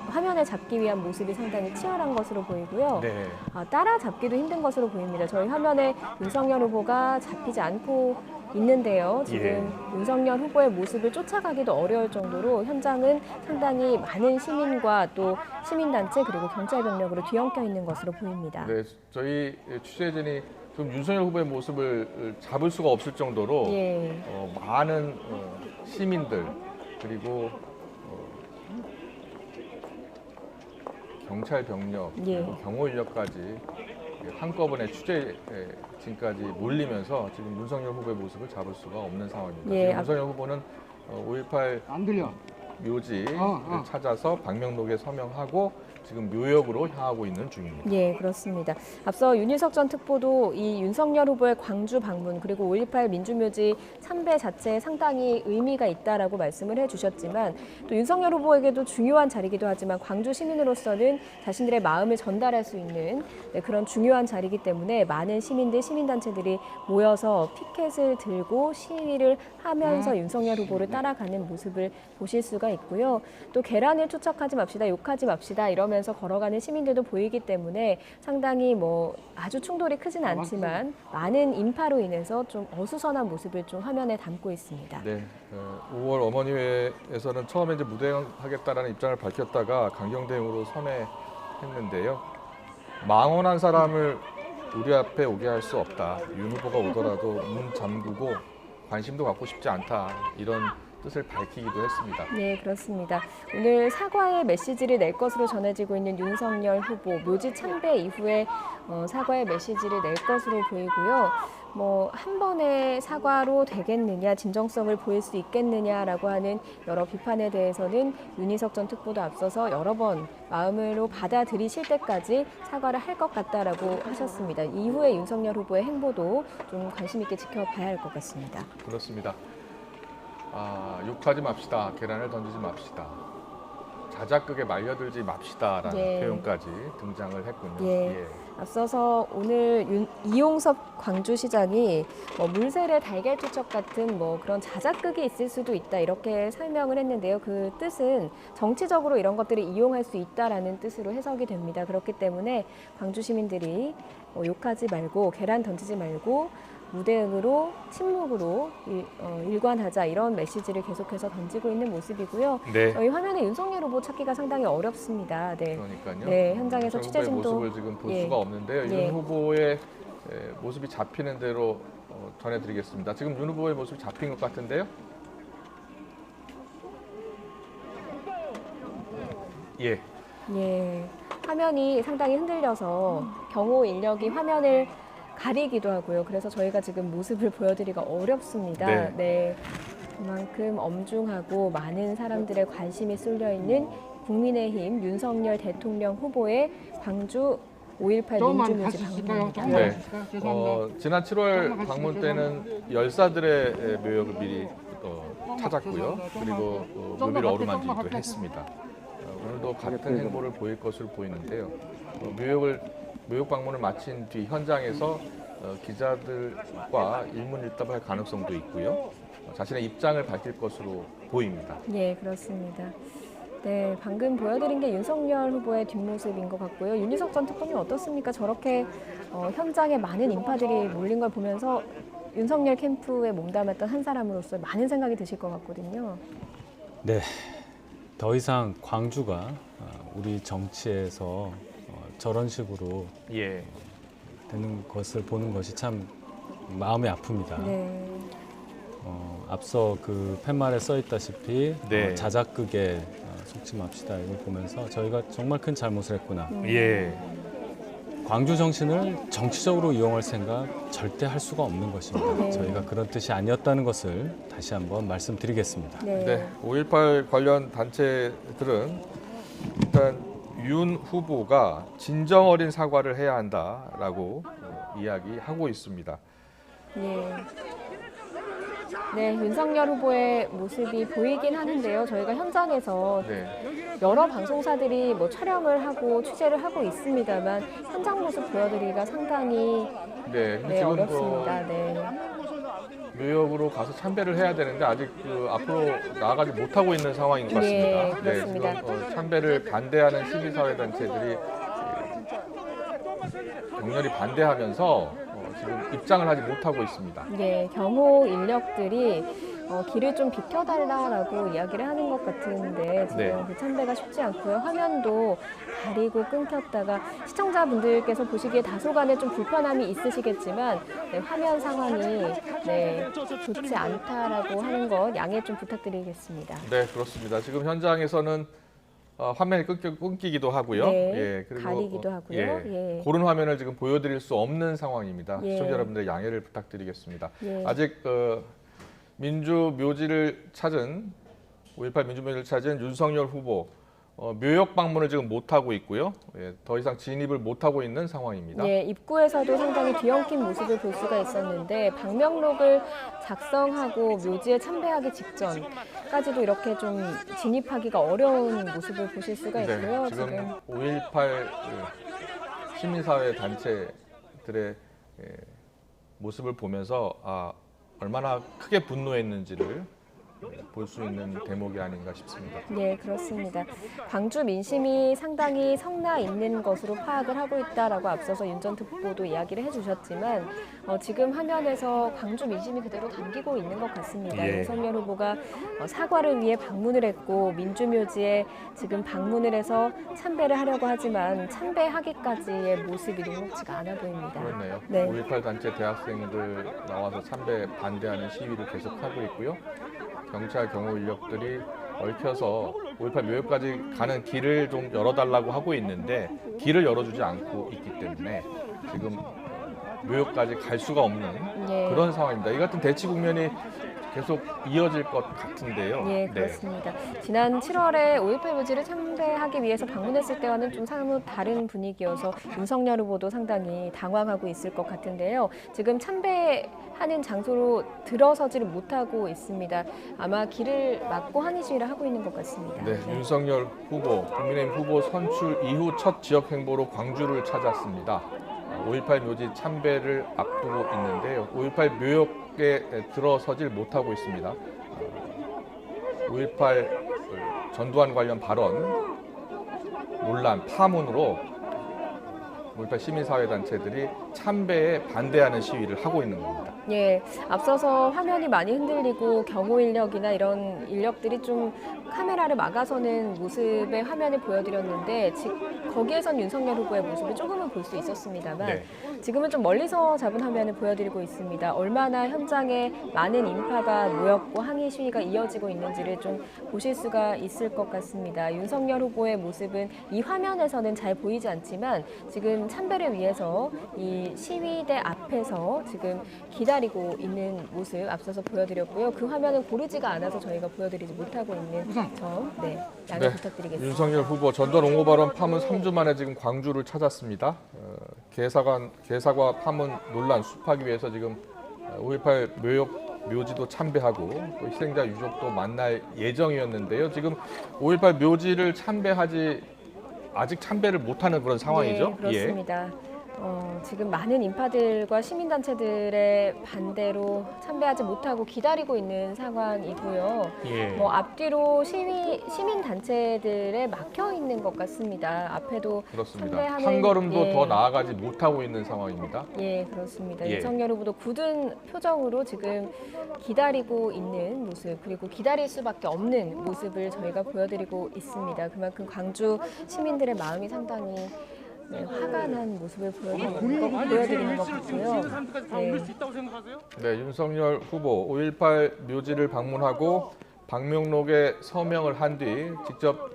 화면에 잡기 위한 모습이 상당히 치열한 것으로 보이고요. 네. 따라잡기도 힘든 것으로 보입니다. 저희 화면에 윤석열 후보가 잡히지 않고 있는데요. 지금 윤석열 후보의 모습을 쫓아가기도 어려울 정도로 현장은 상당히 많은 시민과 또 시민단체 그리고 경찰 병력으로 뒤엉켜 있는 것으로 보입니다. 네, 저희 취재진이 좀 윤석열 후보의 모습을 잡을 수가 없을 정도로 예. 많은 시민들 그리고 경찰 병력, 예. 그리고 경호 인력까지 한꺼번에 취재진까지 몰리면서 지금 윤석열 후보의 모습을 잡을 수가 없는 상황입니다. 예. 지금 윤석열 후보는 5.18 안 들려. 묘지를 어. 찾아서 방명록에 서명하고 지금 묘역으로 향하고 있는 중입니다. 예, 그렇습니다. 앞서 윤희석 전 특보도 이 윤석열 후보의 광주 방문 그리고 5.18 민주묘지 참배 자체에 상당히 의미가 있다라고 말씀을 해주셨지만 또 윤석열 후보에게도 중요한 자리이기도 하지만 광주 시민으로서는 자신들의 마음을 전달할 수 있는 그런 중요한 자리이기 때문에 많은 시민들, 시민단체들이 모여서 피켓을 들고 시위를 하면서 윤석열 후보를 따라가는 모습을 보실 수가 있고요. 또 계란을 투척하지 맙시다, 욕하지 맙시다 이러면서 걸어가는 시민들도 보이기 때문에 상당히 뭐 아주 충돌이 크진 않지만 많은 인파로 인해서 좀 어수선한 모습을 좀 화면에 담고 있습니다. 네, 5월 어머니회에서는 처음에 이제 무대응하겠다라는 입장을 밝혔다가 강경 대응으로 선회했는데요. 망언한 사람을 우리 앞에 오게 할 수 없다. 윤 후보가 오더라도 문 잠그고 관심도 갖고 싶지 않다. 이런 뜻을 밝히기도 했습니다. 네, 그렇습니다. 오늘 사과의 메시지를 낼 것으로 전해지고 있는 윤석열 후보 묘지 참배 이후에 사과의 메시지를 낼 것으로 보이고요. 뭐 한 번의 사과로 되겠느냐, 진정성을 보일 수 있겠느냐라고 하는 여러 비판에 대해서는 윤희석 전 특보도 앞서서 여러 번 마음으로 받아들이실 때까지 사과를 할 것 같다라고 하셨습니다. 이후에 윤석열 후보의 행보도 좀 관심 있게 지켜봐야 할 것 같습니다. 그렇습니다. 욕하지 맙시다. 계란을 던지지 맙시다. 자작극에 말려들지 맙시다라는 네. 표현까지 등장을 했군요. 예. 앞서서 오늘 이용섭 광주시장이 물세례 달걀 투척 같은 그런 자작극이 있을 수도 있다 이렇게 설명을 했는데요. 그 뜻은 정치적으로 이런 것들을 이용할 수 있다라는 뜻으로 해석이 됩니다. 그렇기 때문에 광주 시민들이 욕하지 말고 계란 던지지 말고 무대응으로 침묵으로 일관하자 이런 메시지를 계속해서 던지고 있는 모습이고요. 네. 저희 화면에 윤석열 후보 찾기가 상당히 어렵습니다. 네. 그러니까요. 네, 현장에서 윤 취재 후보의 진도- 모습을 지금 볼 예. 수가 없는데요. 예. 윤 후보의 모습이 잡히는 대로 전해드리겠습니다. 지금 윤 후보의 모습이 잡힌 것 같은데요. 예. 예, 화면이 상당히 흔들려서 경호 인력이 화면을 가리기도 하고요. 그래서 저희가 지금 모습을 보여드리기가 어렵습니다. 네. 네. 그만큼 엄중하고 많은 사람들의 관심이 쏠려 있는 국민의힘 윤석열 대통령 후보의 광주 5.18 조금만 민주묘지 같이 있을까요? 방문입니다. 조금만 네. 같이 있을까요? 죄송합니다. 지난 7월 방문 때는 열사들의 묘역을 미리 찾았고요. 그리고 묘비를 어루만지기도 했습니다. 오늘도 같은 행보를 보일 것으로 보이는데요. 묘역 방문을 마친 뒤 현장에서 기자들과 일문일답할 가능성도 있고요. 자신의 입장을 밝힐 것으로 보입니다. 네, 그렇습니다. 네, 방금 보여드린 게 윤석열 후보의 뒷모습인 것 같고요. 윤희석 전 특보는 어떻습니까? 저렇게 현장에 많은 인파들이 몰린 걸 보면서 윤석열 캠프에 몸담았던 한 사람으로서 많은 생각이 드실 것 같거든요. 네, 더 이상 광주가 우리 정치에서 저런 식으로 예. 되는 것을 보는 것이 참 마음이 아픕니다. 네, 앞서 그 팻말에 써 있다시피 네. 자작극에 속지 맙시다 이걸 보면서 저희가 정말 큰 잘못을 했구나. 예. 광주 정신을 정치적으로 이용할 생각 절대 할 수가 없는 것입니다. 네. 저희가 그런 뜻이 아니었다는 것을 다시 한번 말씀드리겠습니다. 네, 네, 5.18 관련 단체들은 일단 윤 후보가 진정 어린 사과를 해야 한다라고 이야기하고 있습니다. 예. 네, 윤석열 후보의 모습이 보이긴 하는데요. 저희가 현장에서 네, 여러 방송사들이 촬영을 하고 취재를 하고 있습니다만 현장 모습 보여드리기가 상당히 네, 네, 지금 어렵습니다. 네. 묘역으로 가서 참배를 해야 되는데 아직 앞으로 나아가지 못하고 있는 상황인 것 같습니다. 네, 그렇습니다. 지금 참배를 반대하는 시민사회단체들이 격렬히 반대하면서 지금 입장을 하지 못하고 있습니다. 네, 경호 인력들이 길을 좀 비켜달라라고 이야기를 하는 것 같은데 지금 네. 그 참배가 쉽지 않고요. 화면도 가리고 끊겼다가 시청자분들께서 보시기에 다소간에 좀 불편함이 있으시겠지만 네, 화면 상황이 네, 좋지 않다라고 하는 것 양해 좀 부탁드리겠습니다. 네, 그렇습니다. 지금 현장에서는 화면이 끊기기도 하고요. 네, 예, 그리고 가리기도 하고요. 예. 고른 화면을 지금 보여드릴 수 없는 상황입니다. 예. 시청자 여러분들 양해를 부탁드리겠습니다. 예. 아직 민주묘지를 찾은 5.18 민주묘지를 찾은 윤석열 후보 묘역 방문을 지금 못 하고 있고요. 예, 더 이상 진입을 못 하고 있는 상황입니다. 예, 입구에서도 상당히 뒤엉킨 모습을 볼 수가 있었는데 방명록을 작성하고 묘지에 참배하기 직전까지도 이렇게 좀 진입하기가 어려운 모습을 보실 수가 있고요. 네, 지금 5.18 시민사회 단체들의 모습을 보면서 얼마나 크게 분노했는지를 볼 수 있는 대목이 아닌가 싶습니다. 네, 그렇습니다. 광주 민심이 상당히 성나 있는 것으로 파악을 하고 있다라고 앞서서 윤 전 특보도 이야기를 해주셨지만 지금 화면에서 광주 민심이 그대로 담기고 있는 것 같습니다. 예. 윤석열 후보가 사과를 위해 방문을 했고 민주묘지에 지금 방문을 해서 참배를 하려고 하지만 참배하기까지의 모습이 녹록지가 않아 보입니다. 그렇네요. 네. 5.18 단체 대학생들 나와서 참배 반대하는 시위를 계속하고 있고요. 경찰 경호 인력들이 얽혀서 5.18 묘역까지 가는 길을 좀 열어달라고 하고 있는데 길을 열어주지 않고 있기 때문에 지금 묘역까지 갈 수가 없는 예. 그런 상황입니다. 이 같은 대치 국면이 계속 이어질 것 같은데요. 예, 그렇습니다. 지난 7월에 5.18 묘지를 참배하기 위해서 방문했을 때와는 좀 사뭇 다른 분위기여서 윤석열 후보도 상당히 당황하고 있을 것 같은데요. 지금 참배하는 장소로 들어서지를 못하고 있습니다. 아마 길을 막고 항의 시위를 하고 있는 것 같습니다. 네, 윤석열 후보, 국민의힘 후보 선출 이후 첫 지역 행보로 광주를 찾았습니다. 5.18 묘지 참배를 앞두고 있는데요. 5.18 묘역에 들어서질 못하고 있습니다. 5.18 전두환 관련 발언, 논란, 파문으로 5.18 시민사회단체들이 참배에 반대하는 시위를 하고 있는 겁니다. 예, 앞서서 화면이 많이 흔들리고 경호 인력이나 이런 인력들이 좀 카메라를 막아서는 모습의 화면을 보여드렸는데 거기에선 윤석열 후보의 모습을 조금은 볼 수 있었습니다만 네. 지금은 좀 멀리서 잡은 화면을 보여드리고 있습니다. 얼마나 현장에 많은 인파가 모였고 항의 시위가 이어지고 있는지를 좀 보실 수가 있을 것 같습니다. 윤석열 후보의 모습은 이 화면에서는 잘 보이지 않지만 지금 참배를 위해서 이 시위대 앞에서 지금 기다리고 있는 모습 앞서서 보여드렸고요. 그 화면은 고르지가 않아서 저희가 보여드리지 못하고 있는 점, 양해 부탁드리겠습니다. 윤석열 후보 전두환 옹호 발언 파문 3주 만에 지금 광주를 찾았습니다. 개사과 파문 논란 수습하기 위해서 지금 5.18 묘역 묘지도 참배하고 또 희생자 유족도 만날 예정이었는데요. 지금 5.18 묘지를 아직 참배를 못하는 그런 상황이죠. 네, 그렇습니다. 지금 많은 인파들과 시민단체들의 반대로 참배하지 못하고 기다리고 있는 상황이고요. 예. 앞뒤로 시민단체들에 막혀 있는 것 같습니다. 앞에도 그렇습니다. 참배하는, 한 걸음도 예. 더 나아가지 못하고 있는 상황입니다. 예, 그렇습니다. 예. 윤석열 후보도 굳은 표정으로 지금 기다리고 있는 모습, 그리고 기다릴 수밖에 없는 모습을 저희가 보여드리고 있습니다. 그만큼 광주 시민들의 마음이 상당히 화가 난 모습을 보여드리는 것 같고요. 네. 네, 윤석열 후보 5.18 묘지를 방문하고 방명록에 서명을 한 뒤 직접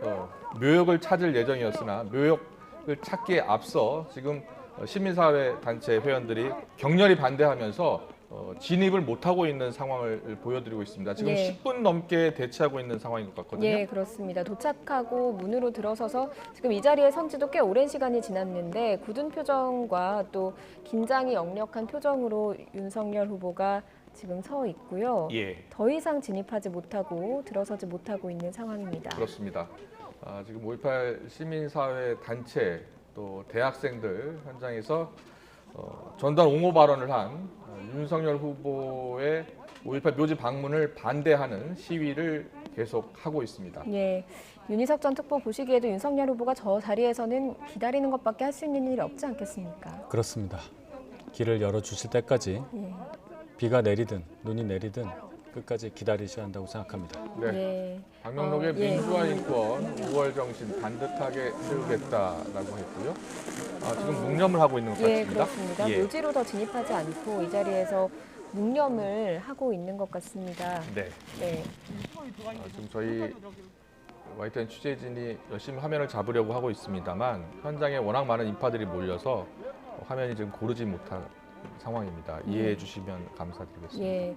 묘역을 찾을 예정이었으나 묘역을 찾기에 앞서 지금 시민사회 단체 회원들이 격렬히 반대하면서 진입을 못하고 있는 상황을 보여드리고 있습니다. 지금 예. 10분 넘게 대치하고 있는 상황인 것 같거든요. 예, 그렇습니다. 도착하고 문으로 들어서서 지금 이 자리에 선 지도 꽤 오랜 시간이 지났는데 굳은 표정과 또 긴장이 역력한 표정으로 윤석열 후보가 지금 서 있고요. 예. 더 이상 진입하지 못하고 들어서지 못하고 있는 상황입니다. 그렇습니다. 지금 5.18 시민사회 단체 또 대학생들 현장에서 전두환 옹호 발언을 한 윤석열 후보의 5.18 묘지 방문을 반대하는 시위를 계속하고 있습니다. 예, 윤희석 전 특보 보시기에도 윤석열 후보가 저 자리에서는 기다리는 것밖에 할 수 있는 일이 없지 않겠습니까? 그렇습니다. 길을 열어주실 때까지 예. 비가 내리든 눈이 내리든 끝까지 기다리셔야 한다고 생각합니다. 네. 예. 방명록의 예. 민주화 인권 5월 정신 반듯하게 세우겠다라고 했고요. 지금 묵념을 하고 있는 것 예, 같습니다. 그렇습니다. 예. 묘지로 더 진입하지 않고 이 자리에서 묵념을 하고 있는 것 같습니다. 네. 네. 지금 저희 YTN 취재진이 열심히 화면을 잡으려고 하고 있습니다만 현장에 워낙 많은 인파들이 몰려서 화면이 지금 고르지 못하고 상황입니다. 이해해 주시면 감사드리겠습니다. 예,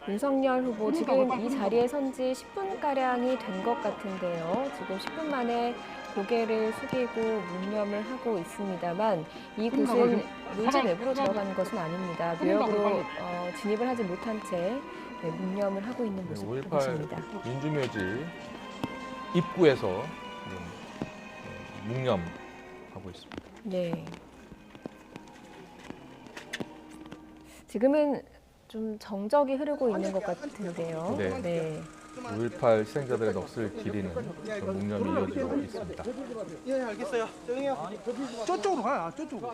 윤석열 후보 지금 이 자리에 선 지 10분가량이 된 것 같은데요. 지금 10분 만에 고개를 숙이고 묵념을 하고 있습니다만 이곳은 묘지 내부로 들어가는 것은 아닙니다. 묘역으로 진입을 하지 못한 채 묵념을 하고 있는 모습 5.18 보십니다. 민주묘지 입구에서 묵념하고 있습니다. 네. 지금은 좀 정적이 흐르고 있는 것 같은데요. 네. 5.18 희생자들의 넋을 기리는 그런 묵념이 이어지고 있습니다. 예, 알겠어요. 조용히요. 저쪽으로 가. 저쪽으로.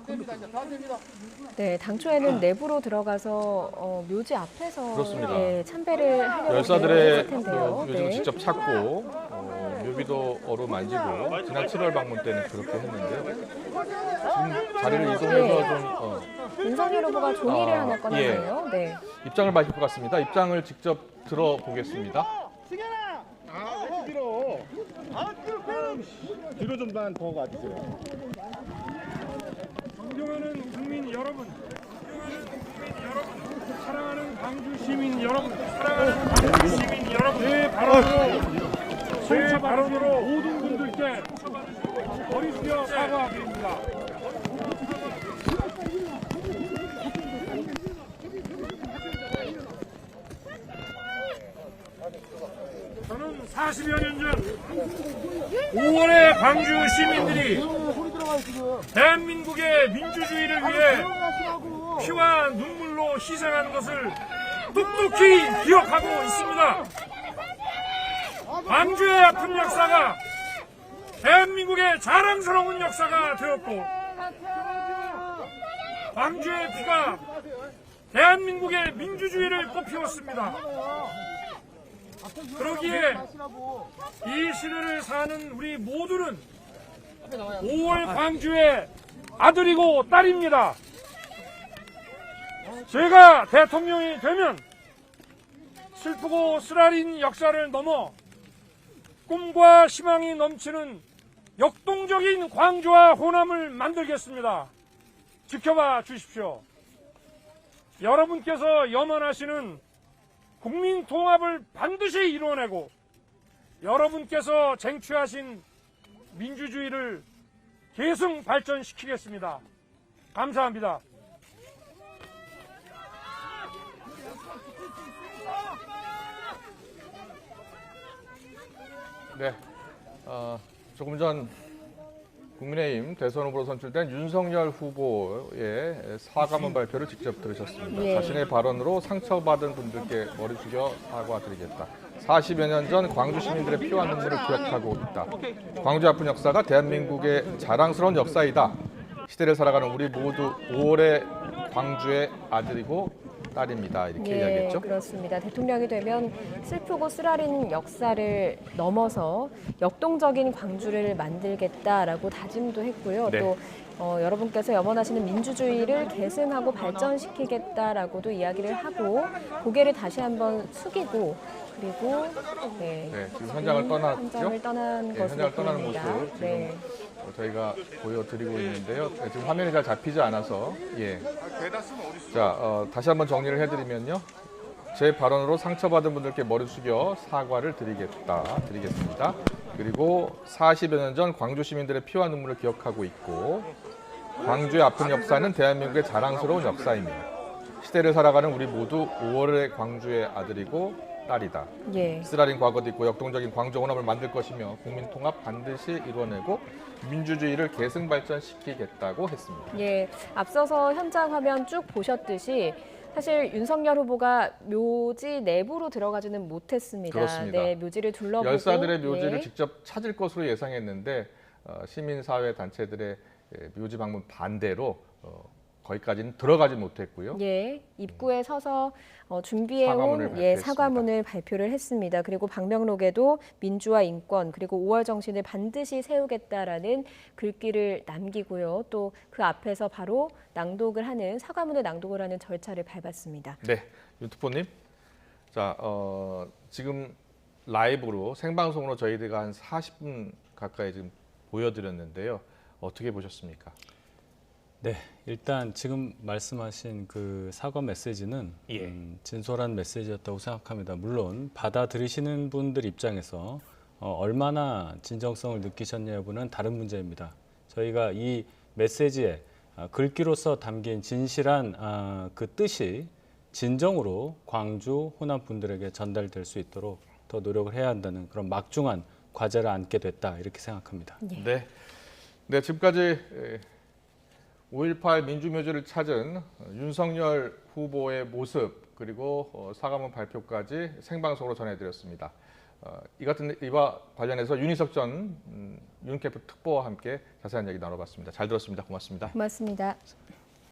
네, 당초에는 내부로 들어가서 묘지 앞에서 그렇습니다. 예, 참배를 하려고 열사들의 했을 텐데요. 묘지를 직접 찾고 묘비도 어루만지고 지난 7월 방문 때는 그렇게 했는데요. 지금 자리를 이동해서 좀 윤석열 후보가 종이를 하나 예. 꺼내네요. 네. 입장을 밝힐 것 같습니다. 입장을 직접 들어보겠습니다. 승현아. 왜 뒤로? 뒤로 좀만 더 가주세요. 존경하는 국민 여러분, 사랑하는 광주 시민 여러분, 사랑하는 광주 시민 여러분, 제 발언으로 모든 분들께 머리 숙여 사과드립니다. 저는 40여 년 전 5월에 광주 시민들이 대한민국의 민주주의를 위해 피와 눈물로 희생하는 것을 똑똑히 기억하고 있습니다. 광주의 아픈 역사가 대한민국의 자랑스러운 역사가 되었고 광주의 피가 대한민국의 민주주의를 꽃피웠습니다. 그러기에 이 시대를 사는 우리 모두는 5월 광주의 아들이고 딸입니다. 제가 대통령이 되면 슬프고 쓰라린 역사를 넘어 꿈과 희망이 넘치는 역동적인 광주와 호남을 만들겠습니다. 지켜봐 주십시오. 여러분께서 염원하시는 국민 통합을 반드시 이뤄내고 여러분께서 쟁취하신 민주주의를 계승 발전시키겠습니다. 감사합니다. 네, 조금 전 국민의힘 대선 후보로 선출된 윤석열 후보의 사과문 발표를 직접 들으셨습니다. 예. 자신의 발언으로 상처받은 분들께 머리 숙여 사과드리겠다. 40여 년 전 광주 시민들의 피와 눈물을 기억하고 있다. 광주 아픈 역사가 대한민국의 자랑스러운 역사이다. 시대를 살아가는 우리 모두 5월의 광주의 아들이고 딸입니다. 이렇게 이야기했죠. 그렇습니다. 대통령이 되면 슬프고 쓰라린 역사를 넘어서 역동적인 광주를 만들겠다라고 다짐도 했고요. 네. 또 여러분께서 염원하시는 민주주의를 계승하고 발전시키겠다라고도 이야기를 하고 고개를 다시 한번 숙이고 그리고 지금 현장을 떠났죠. 현장을 떠난 네, 것으로 현장을 떠나는 보입니다. 모습 지금 네. 저희가 보여드리고 있는데요. 지금 화면이 잘 잡히지 않아서 자, 다시 한번 정리를 해드리면요. 제 발언으로 상처받은 분들께 머리 숙여 사과를 드리겠습니다. 그리고 40여 년 전 광주 시민들의 피와 눈물을 기억하고 있고 광주의 아픈 역사는 대한민국의 자랑스러운 역사이며 시대를 살아가는 우리 모두 5월의 광주의 아들이고 딸이다. 예. 쓰라린 과거도 있고 역동적인 광주 혼합을 만들 것이며 국민 통합 반드시 이뤄내고 민주주의를 계승 발전시키겠다고 했습니다. 예, 앞서서 현장 화면 쭉 보셨듯이 사실 윤석열 후보가 묘지 내부로 들어가지는 못했습니다. 그렇습니다. 네, 묘지를 둘러보고 열사들의 묘지를 예. 직접 찾을 것으로 예상했는데 시민사회 단체들의 묘지 방문 반대로 거기까지는 들어가지 못했고요. 예, 입구에 서서 준비해온 사과문을 발표를 했습니다. 그리고 방명록에도 민주화 인권 그리고 5월 정신을 반드시 세우겠다라는 글귀를 남기고요. 또 그 앞에서 바로 낭독을 하는 사과문을 낭독을 하는 절차를 밟았습니다. 네, 유튜브님. 자, 지금 라이브로 생방송으로 저희들가 한 40분 가까이 지금 보여드렸는데요. 어떻게 보셨습니까? 네, 일단 지금 말씀하신 그 사과 메시지는 예. 진솔한 메시지였다고 생각합니다. 물론 받아들이시는 분들 입장에서 얼마나 진정성을 느끼셨냐 여부는 다른 문제입니다. 저희가 이 메시지에 글귀로서 담긴 진실한 그 뜻이 진정으로 광주 호남 분들에게 전달될 수 있도록 더 노력을 해야 한다는 그런 막중한 과제를 안게 됐다 이렇게 생각합니다. 네. 네, 지금까지 5.18 민주묘지를 찾은 윤석열 후보의 모습 그리고 사과문 발표까지 생방송으로 전해드렸습니다. 이와 관련해서 윤희석 전 윤캠프 특보와 함께 자세한 얘기 나눠봤습니다. 잘 들었습니다. 고맙습니다. 고맙습니다.